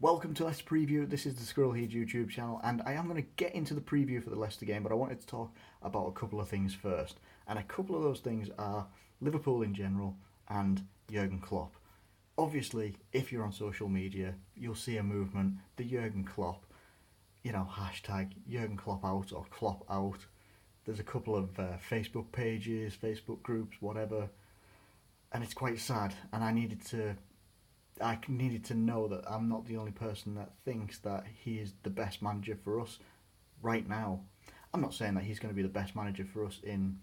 Welcome to Leicester Preview. This is the Squirrel Heed YouTube channel, and I am going to get into the preview for the Leicester game, but I wanted to talk about a couple of things first. And a couple of those things are Liverpool in general and Jurgen Klopp. Obviously, if you're on social media, you'll see a movement, the Jurgen Klopp, hashtag Jurgen Klopp out or Klopp out. There's a couple of Facebook pages, Facebook groups, whatever, and it's quite sad. And I needed to know that I'm not the only person that thinks that he is the best manager for us right now. I'm not saying that he's going to be the best manager for us in,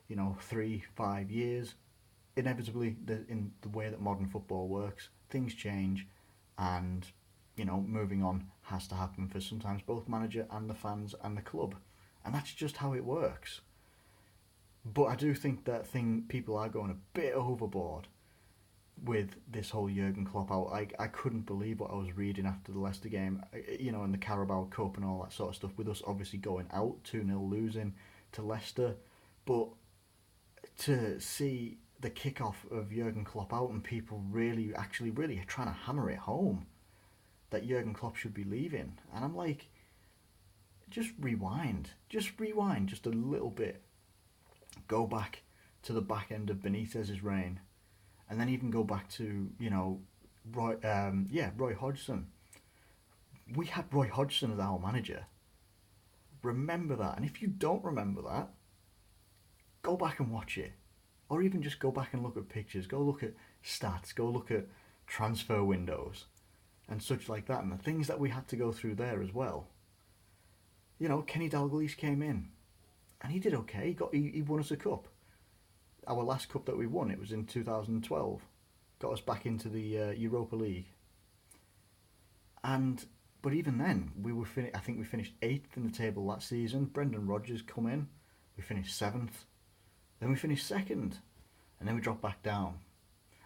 3, 5 years. Inevitably, in the way that modern football works, things change, and moving on has to happen for sometimes both manager and the fans and the club, and that's just how it works. But I do think that people are going a bit overboard with this whole Jurgen Klopp out. I couldn't believe what I was reading after the Leicester game, in the Carabao Cup and all that sort of stuff, with us obviously going out 2-0 losing to Leicester. But to see the kick-off of Jurgen Klopp out and people really trying to hammer it home that Jurgen Klopp should be leaving. And I'm like, just rewind just a little bit. Go back to the back end of Benitez's reign, and then even go back to Roy Hodgson. We had Roy Hodgson as our manager. Remember that, and if you don't remember that, go back and watch it, or even just go back and look at pictures. Go look at stats. Go look at transfer windows and such like that, and the things that we had to go through there as well. Kenny Dalglish came in, and he did okay. He won us a cup. Our last cup that we won, it was in 2012, got us back into the Europa League. But even then, I think we finished 8th in the table that season. Brendan Rodgers come in, we finished 7th, then we finished 2nd, and then we dropped back down,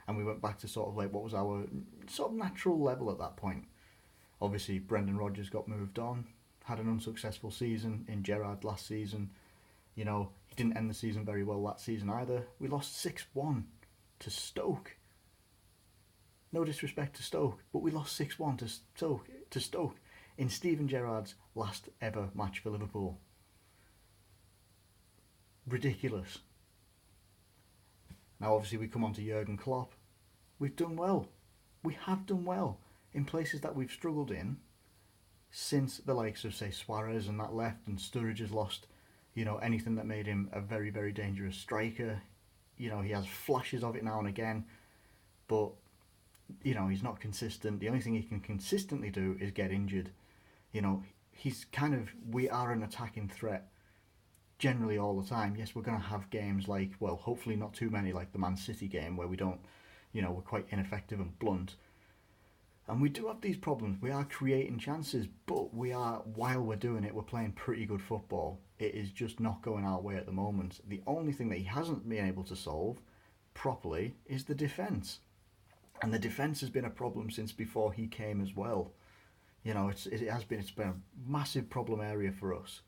and we went back to sort of like what was our sort of natural level at that point. Obviously, Brendan Rodgers got moved on, had an unsuccessful season in Gerrard last season. He didn't end the season very well that season either. We lost 6-1 to Stoke. No disrespect to Stoke, but we lost 6-1 to Stoke in Steven Gerrard's last ever match for Liverpool. Ridiculous. Now obviously we come on to Jurgen Klopp. We've done well. We have done well in places that we've struggled in since the likes of, say, Suarez and that left, and Sturridge has lost anything that made him a very, very dangerous striker. He has flashes of it now and again, but he's not consistent. The only thing he can consistently do is get injured. We are an attacking threat generally all the time. Yes, we're going to have games like, well, hopefully not too many, like the Man City game where we don't, we're quite ineffective and blunt. And we do have these problems. We are creating chances, but while we're doing it, we're playing pretty good football. It is just not going our way at the moment. The only thing that he hasn't been able to solve properly is the defence. And the defence has been a problem since before he came as well. It's been a massive problem area for us.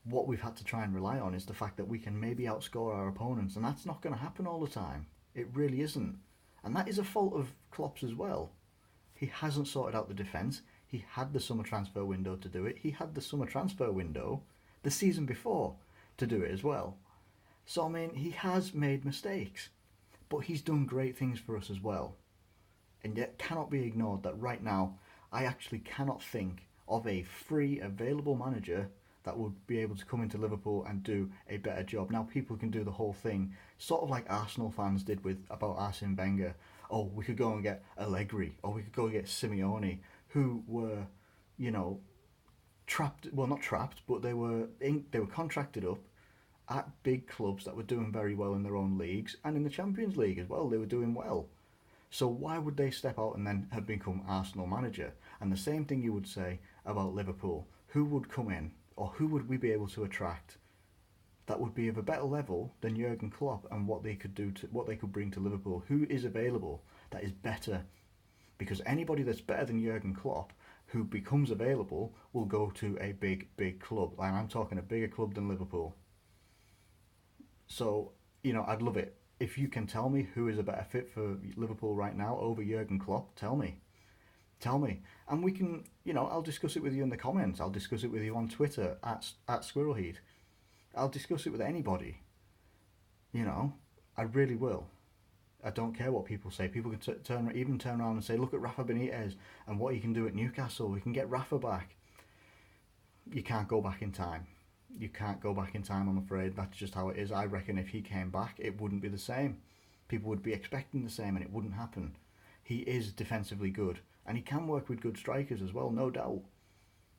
What we've had to try and rely on is the fact that we can maybe outscore our opponents, and that's not going to happen all the time. It really isn't. And that is a fault of Klopp's as well. He hasn't sorted out the defence. He had the summer transfer window to do it. He had the summer transfer window the season before to do it as well. So, he has made mistakes, but he's done great things for us as well. And yet cannot be ignored that right now, I actually cannot think of a free, available manager that would be able to come into Liverpool and do a better job. Now, people can do the whole thing, sort of like Arsenal fans did about Arsene Wenger. Oh, we could go and get Allegri, or we could go and get Simeone, who were, trapped. Well, not trapped, but they were contracted up at big clubs that were doing very well in their own leagues, and in the Champions League as well. They were doing well. So why would they step out and then have become Arsenal manager? And the same thing you would say about Liverpool. Who would come in, or who would we be able to attract that would be of a better level than Jurgen Klopp and what they could bring to Liverpool? Who is available that is better? Because anybody that's better than Jurgen Klopp who becomes available will go to a big club, and I'm talking a bigger club than Liverpool. So I'd love it if you can tell me who is a better fit for Liverpool right now over Jurgen Klopp. Tell me. Tell me, and we can, I'll discuss it with you in the comments. I'll discuss it with you on Twitter at Squirrelheat. I'll discuss it with anybody. You know, I really will. I don't care what people say. People can turn around and say, look at Rafa Benitez and what he can do at Newcastle. We can get Rafa back. You can't go back in time. You can't go back in time, I'm afraid. That's just how it is. I reckon if he came back, it wouldn't be the same. People would be expecting the same and it wouldn't happen. He is defensively good and he can work with good strikers as well, no doubt.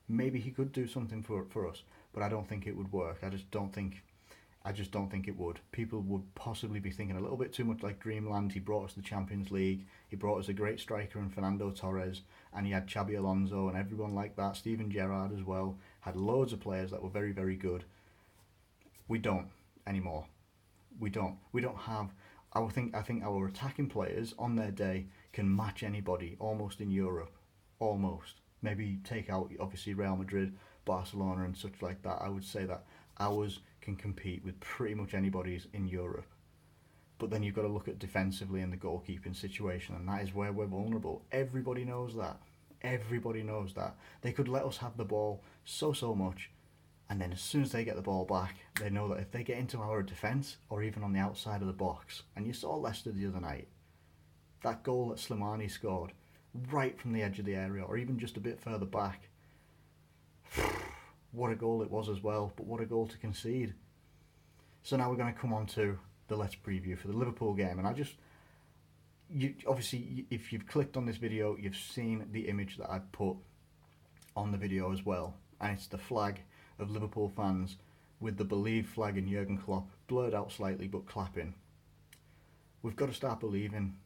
Maybe he could do something for us, but I don't think it would work. I just don't think it would. People would possibly be thinking a little bit too much like Dreamland. He brought us the Champions League. He brought us a great striker in Fernando Torres, and he had Xabi Alonso and everyone like that. Steven Gerrard as well. Had loads of players that were very, very good. We don't anymore. We don't. We don't have. I think our attacking players on their day can match anybody almost in Europe. Almost. Maybe take out obviously Real Madrid, Barcelona, and such like that. I would say that ours can compete with pretty much anybody's in Europe. But then you've got to look at defensively in the goalkeeping situation, and that is where we're vulnerable. Everybody knows that. Everybody knows that. They could let us have the ball so much, and then as soon as they get the ball back, they know that if they get into our defence or even on the outside of the box, and you saw Leicester the other night, that goal that Slimani scored right from the edge of the area or even just a bit further back, what a goal it was as well, but what a goal to concede. So now we're going to come on to the Let's Preview for the Liverpool game, and obviously if you've clicked on this video, you've seen the image that I've put on the video as well, and it's the flag of Liverpool fans with the Believe flag and Jurgen Klopp blurred out slightly but clapping. We've got to start believing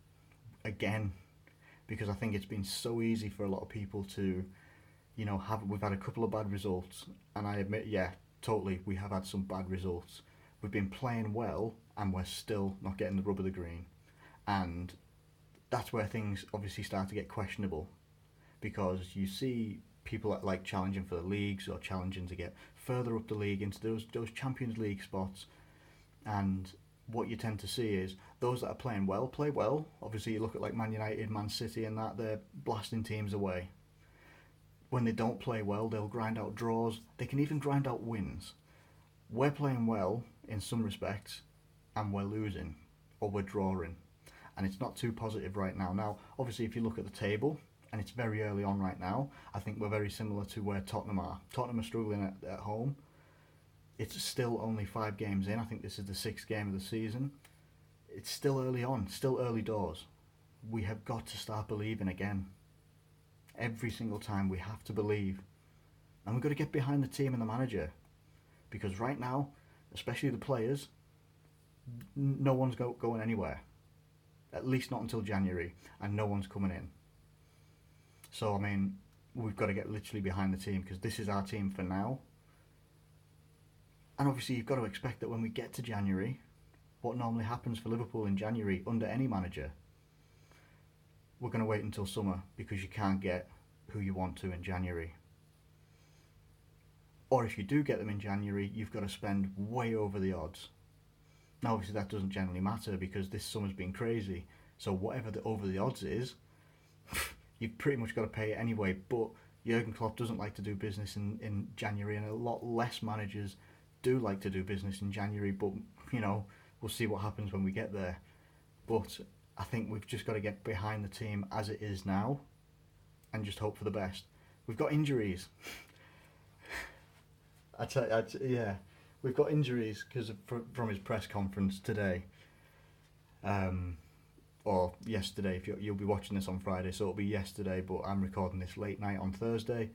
again, because I think it's been so easy for a lot of people to, we've had a couple of bad results, and I admit, yeah, totally, we have had some bad results. We've been playing well, and we're still not getting the rub of the green, and that's where things obviously start to get questionable, because you see people that like challenging for the leagues or challenging to get further up the league into those Champions League spots, and what you tend to see is those that are playing well play well. Obviously you look at like Man United, Man City and that, they're blasting teams away. When they don't play well, they'll grind out draws. They can even grind out wins. We're playing well in some respects and we're losing or we're drawing, and it's not too positive right now. Now obviously if you look at the table, and it's very early on right now, I think we're very similar to where Tottenham are. Tottenham are struggling at home. It's still only 5 games in. I think this is the 6th game of the season. It's still early on, still early doors. We have got to start believing again. Every single time we have to believe. And we've got to get behind the team and the manager. Because right now, especially the players, no one's going anywhere. At least not until January. And no one's coming in. So, I mean, we've got to get literally behind the team, because this is our team for now. And obviously you've got to expect that when we get to January, what normally happens for Liverpool in January under any manager, we're going to wait until summer, because you can't get who you want to in January. Or if you do get them in January, you've got to spend way over the odds. Now obviously that doesn't generally matter, because this summer's been crazy, so whatever the over the odds is, you've pretty much got to pay it anyway. But Jurgen Klopp doesn't like to do business in January, and a lot less managers do like to do business in January, but we'll see what happens when we get there. But I think we've just got to get behind the team as it is now and just hope for the best. We've got injuries. Yeah, we've got injuries because from his press conference today, or yesterday. If you'll be watching this on Friday, so it'll be yesterday, but I'm recording this late night on Thursday.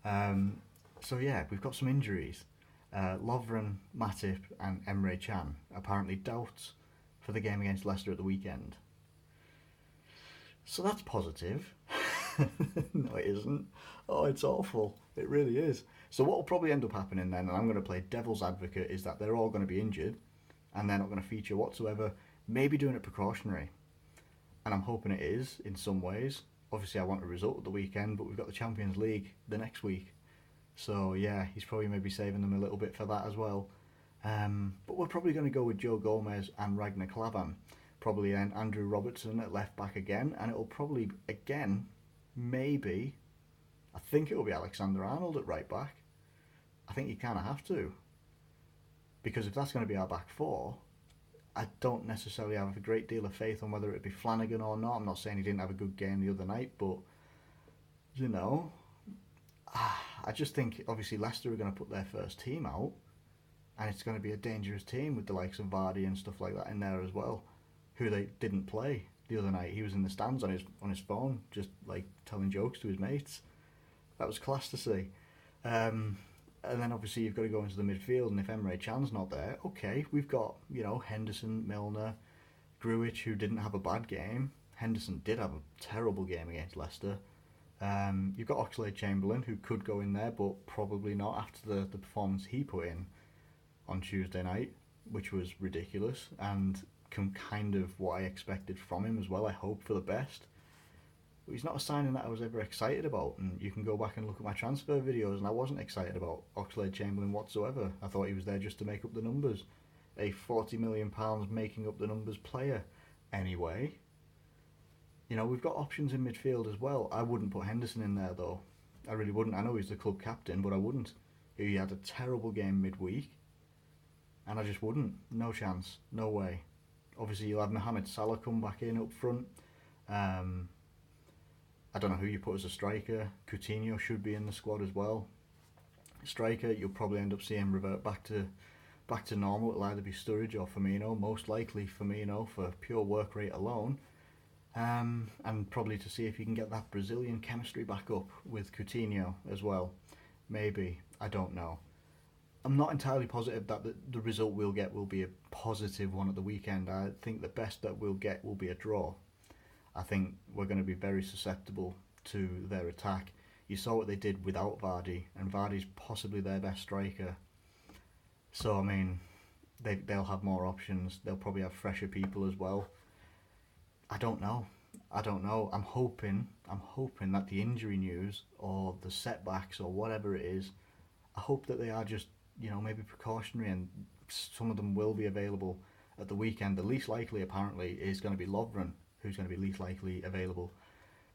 So yeah, we've got some injuries. Lovren, Matip and Emre Can apparently doubts for the game against Leicester at the weekend. So that's positive. No, it isn't. Oh, it's awful. It really is. So what will probably end up happening then, and I'm going to play devil's advocate, is that they're all going to be injured and they're not going to feature whatsoever, maybe doing it precautionary. And I'm hoping it is in some ways. Obviously I want a result at the weekend, but we've got the Champions League the next week. So yeah, he's probably maybe saving them a little bit for that as well. But we're probably going to go with Joe Gomez and Ragnar Klavan. Probably then Andrew Robertson at left back again, and it'll probably again maybe, I think it will be Alexander-Arnold at right back. I think you kind of have to, because if that's going to be our back four, I don't necessarily have a great deal of faith on whether it be Flanagan or not. I'm not saying he didn't have a good game the other night, but you know, I just think obviously Leicester are going to put their first team out, and it's going to be a dangerous team with the likes of Vardy and stuff like that in there as well, who they didn't play the other night. He was in the stands on his phone, just like telling jokes to his mates. That was class to see. And then obviously you've got to go into the midfield, and if Emre Can's not there, okay, we've got, you know, Henderson, Milner, Grujic, who didn't have a bad game. Henderson did have a terrible game against Leicester. You've got Oxlade-Chamberlain, who could go in there, but probably not after the performance he put in on Tuesday night, which was ridiculous, and kind of what I expected from him as well. I hope for the best. But he's not a signing that I was ever excited about, and you can go back and look at my transfer videos, and I wasn't excited about Oxlade-Chamberlain whatsoever. I thought he was there just to make up the numbers. A £40 million making up the numbers player. Anyway, you know, we've got options in midfield as well. I wouldn't put Henderson in there, though. I really wouldn't. I know he's the club captain, but I wouldn't. He had a terrible game midweek, and I just wouldn't. No chance. No way. Obviously, you'll have Mohamed Salah come back in up front. I don't know who you put as a striker. Coutinho should be in the squad as well. Striker, you'll probably end up seeing revert back to normal. It'll either be Sturridge or Firmino. Most likely Firmino for pure work rate alone. And probably to see if you can get that Brazilian chemistry back up with Coutinho as well. Maybe. I don't know. I'm not entirely positive that the result we'll get will be a positive one at the weekend. I think the best that we'll get will be a draw. I think we're going to be very susceptible to their attack. You saw what they did without Vardy, and Vardy's possibly their best striker. So, I mean, they'll have more options. They'll probably have fresher people as well. I don't know. I'm hoping that the injury news or the setbacks or whatever it is, I hope that they are just, you know, maybe precautionary, and some of them will be available at the weekend. The least likely, apparently, is going to be Lovren, who's going to be least likely available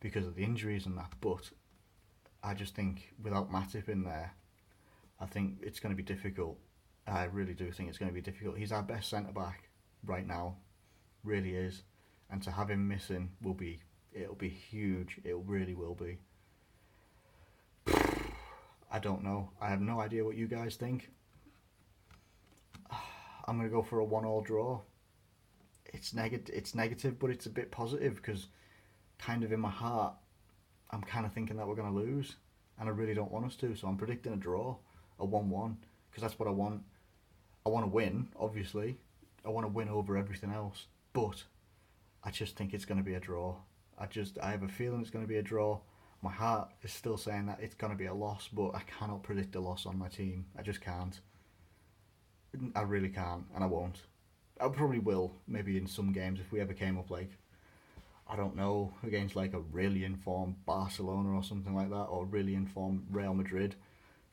because of the injuries and that. But I just think without Matip in there, I think it's going to be difficult. I really do think it's going to be difficult. He's our best centre-back right now, really is. And to have him missing it'll be huge. It really will be. I don't know. I have no idea what you guys think. I'm going to go for a 1-1 draw. It's negative, but it's a bit positive, because kind of in my heart, I'm kind of thinking that we're going to lose, and I really don't want us to, so I'm predicting a draw, a 1-1, because that's what I want. I want to win, obviously. I want to win over everything else, but I just think it's going to be a draw. I have a feeling it's going to be a draw. My heart is still saying that it's going to be a loss, but I cannot predict a loss on my team. I just can't. I really can't, and I won't. I probably will, maybe in some games if we ever came up, like, I don't know, against like a really informed Barcelona or something like that, or really informed Real Madrid.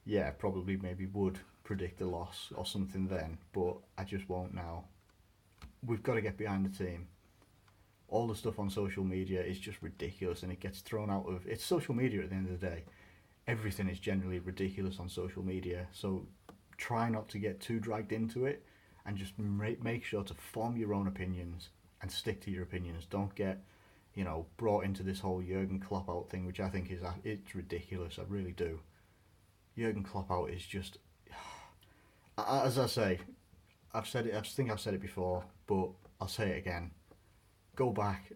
Yeah, probably maybe would predict a loss or something then, but I just won't now. We've got to get behind the team. All the stuff on social media is just ridiculous, and it gets thrown out of... It's social media at the end of the day. Everything is generally ridiculous on social media, so try not to get too dragged into it, and just make sure to form your own opinions and stick to your opinions. Don't get, you know, brought into this whole Jurgen Klopp out thing, which I think it's ridiculous. I really do. Jurgen Klopp out is just, as I say, I've said it. I think I've said it before, but I'll say it again. Go back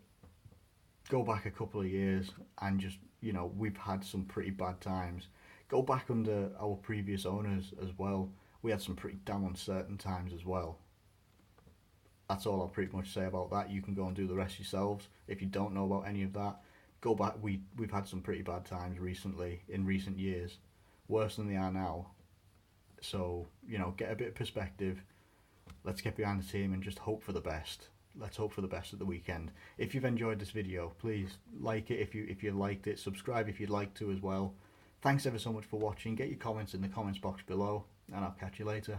a couple of years, and just, you know, we've had some pretty bad times. Go back under our previous owners as well. We had some pretty damn uncertain times as well. That's all I'll pretty much say about that. You can go and do the rest yourselves. If you don't know about any of that, go back. We've had some pretty bad times recently, in recent years. Worse than they are now. So, you know, get a bit of perspective. Let's get behind the team and just hope for the best. Let's hope for the best at the weekend. If you've enjoyed this video, please like it if you liked it. Subscribe if you'd like to as well. Thanks ever so much for watching. Get your comments in the comments box below, and I'll catch you later.